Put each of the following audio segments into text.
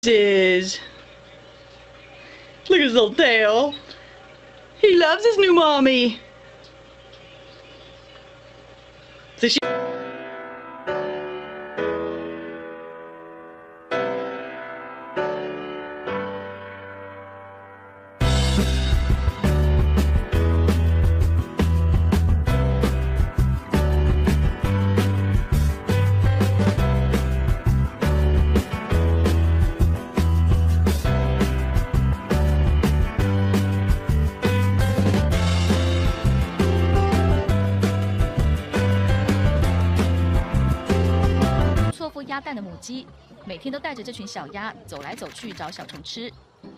Look at his little tail. He loves his new mommy. So she鸭蛋的母鸡每天都带着这群小鸭走来走去找小虫吃，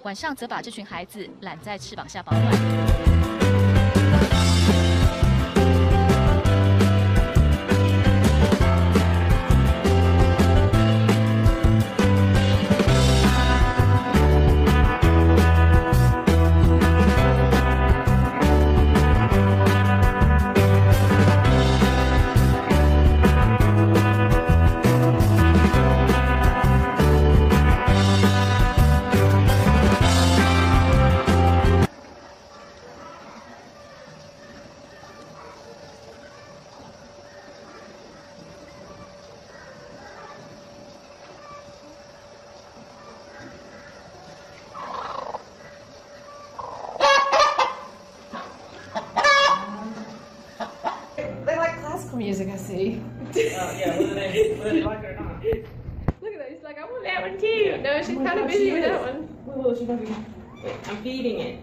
晚上则把这群孩子揽在翅膀下保暖。Music, I see. Yeah, whether they like it or not. Look at that. He's like, I want that one too. No, she's kind of busy with that one. Well, she's gonna be. Wait, I'm feeding it.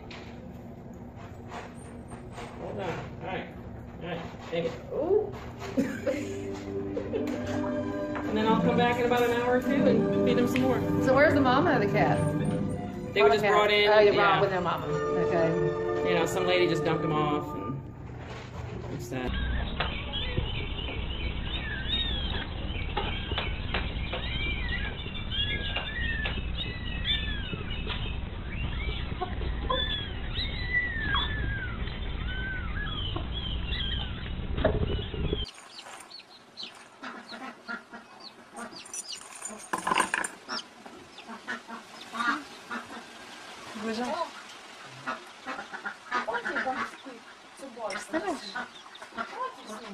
Hold on. Alright. Alright. Take it. Ooh. And then I'll come back in about an hour or two and feed them some more. So where's the mama of the cat? They were just brought in. Oh, you brought with their mama. Okay. You know, some lady just dumped them off and it's that.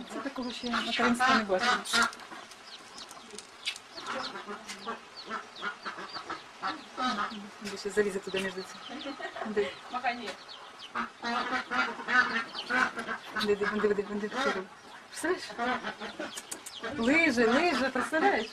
Co такого się na tańskim głosie? Gdzie się zalizę tu do międzycy. Będę przyszedł. Представляешь? Лыжи, представляешь?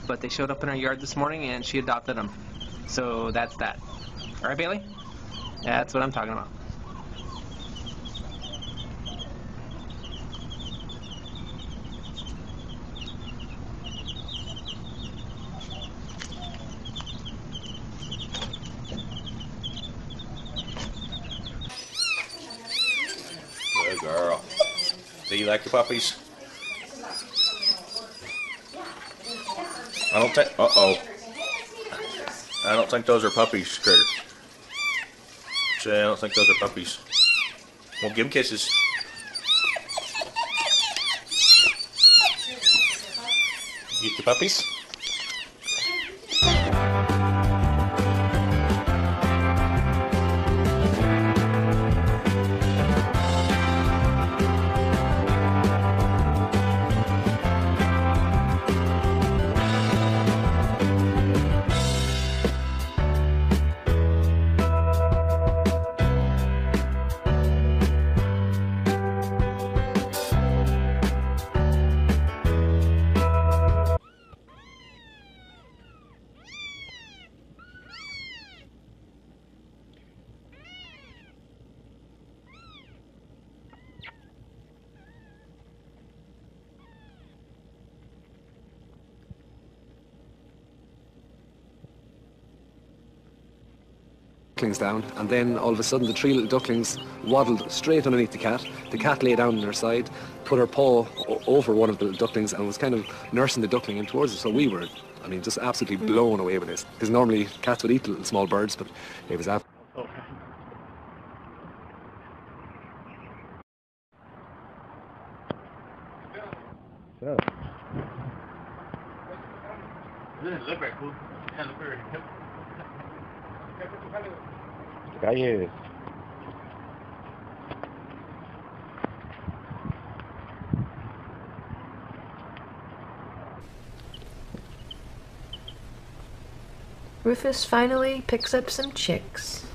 But they showed up in our yard this morning and she adopted them. So that's that. All right, Bailey? That's what I'm talking about. Good girl. Do you like the puppies? I don't think. I don't think those are puppies, Critter. I don't think those are puppies. Well, give them kisses. Get the puppies. ducklings down, and then all of a sudden the 3 little ducklings waddled straight underneath the cat. The cat lay down on her side, put her paw over one of the ducklings and was kind of nursing the duckling in towards us. So we were, I mean, just absolutely blown away with this. Because normally cats would eat little small birds, but it was absolutely... Yeah. It doesn't look very cool. It doesn't look very hip. Calles. Rufus finally picks up some chicks.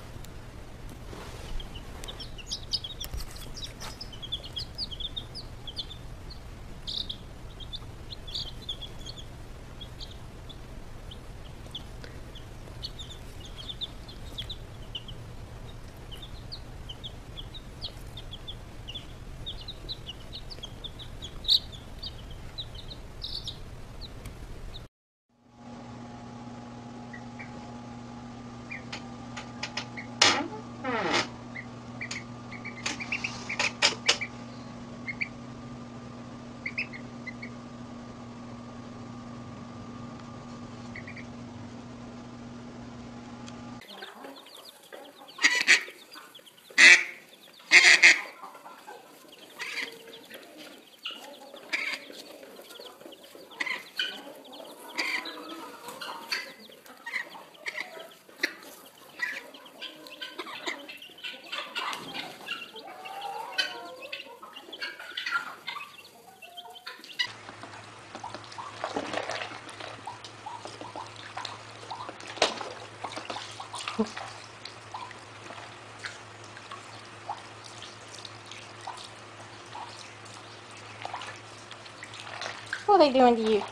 What are they doing to you?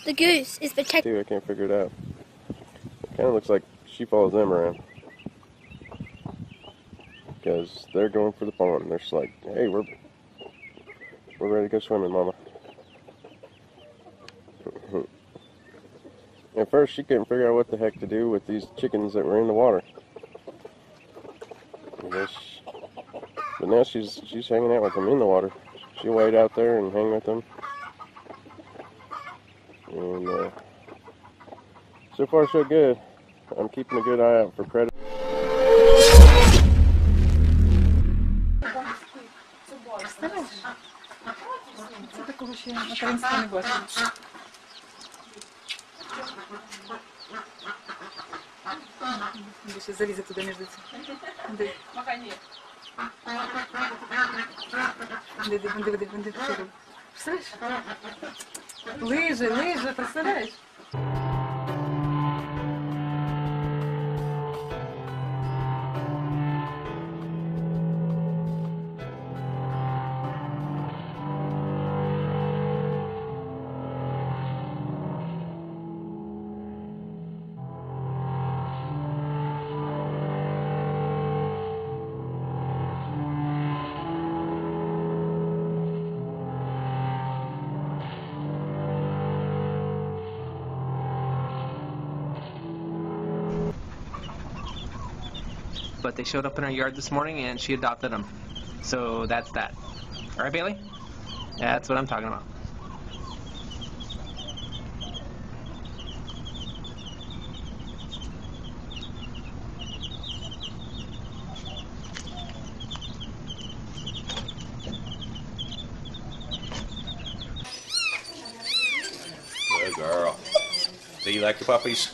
The goose is protected. I can't figure it out. It kind of looks like she follows them around. Because they're going for the pond. They're just like, hey, we're ready to go swimming, Mama. At first, she couldn't figure out what the heck to do with these chickens that were in the water. But now she's hanging out with them in the water. She'll wade out there and hang with them. And so far, so good. I'm keeping a good eye out for predators. Сейчас залезет туда между этим. Махани. Представляешь? Лыжи, представляешь? But they showed up in our yard this morning and she adopted them. So that's that. All right, Bailey? That's what I'm talking about. Good girl. Do you like the puppies?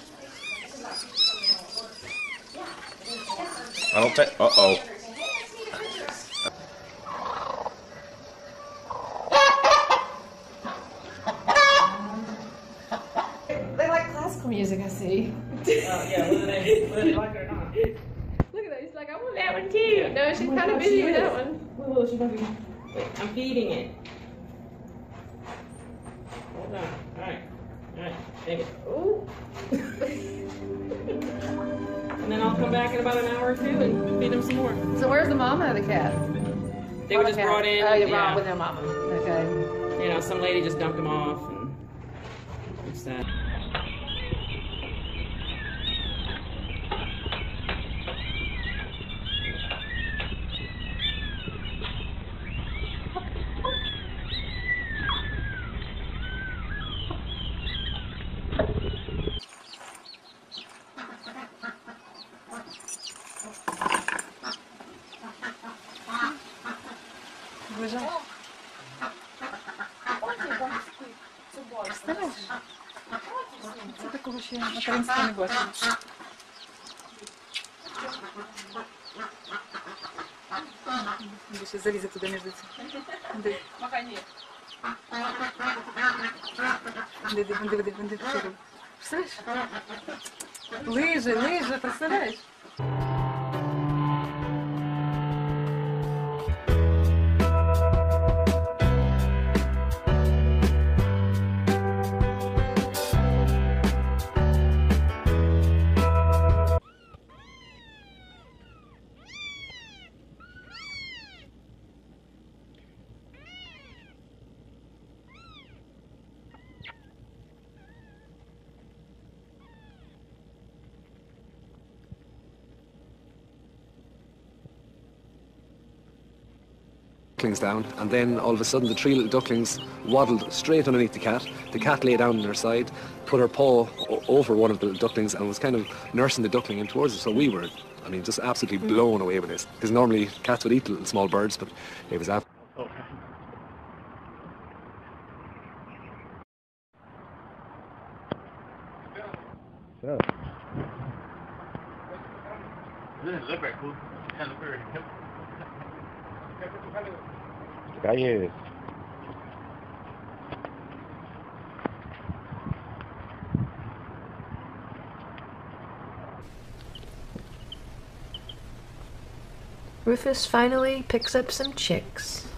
I don't think. Uh-oh. They like classical music, I see. Yeah, whether they like it or not. Look at that. He's like, I want that one too. No, she's kind of busy with that one. Well, she's gonna be. Wait, I'm feeding it. Hold on. Alright. Alright. Take it. Ooh. And then I'll come back in about an hour or two and feed them some more. So where's the mama of the cat? They were just brought in. Oh, you're yeah. wrong with their mama. Okay. You know, some lady just dumped them off, and it's sad. Це такого ще материнства не бачила. Ще залізе туди між цим. Махані. Диви. Представляєш? Лиже, представляєш? Ducklings down, and then all of a sudden the three little ducklings waddled straight underneath the cat. The cat lay down on her side, put her paw over one of the ducklings and was kind of nursing the duckling in towards us. So we were, I mean, just absolutely blown away with this. Because normally cats would eat little small birds, but it was absolutely... Yeah. It doesn't look very cool. It doesn't look very hip. Calles. Rufus finally picks up some chicks.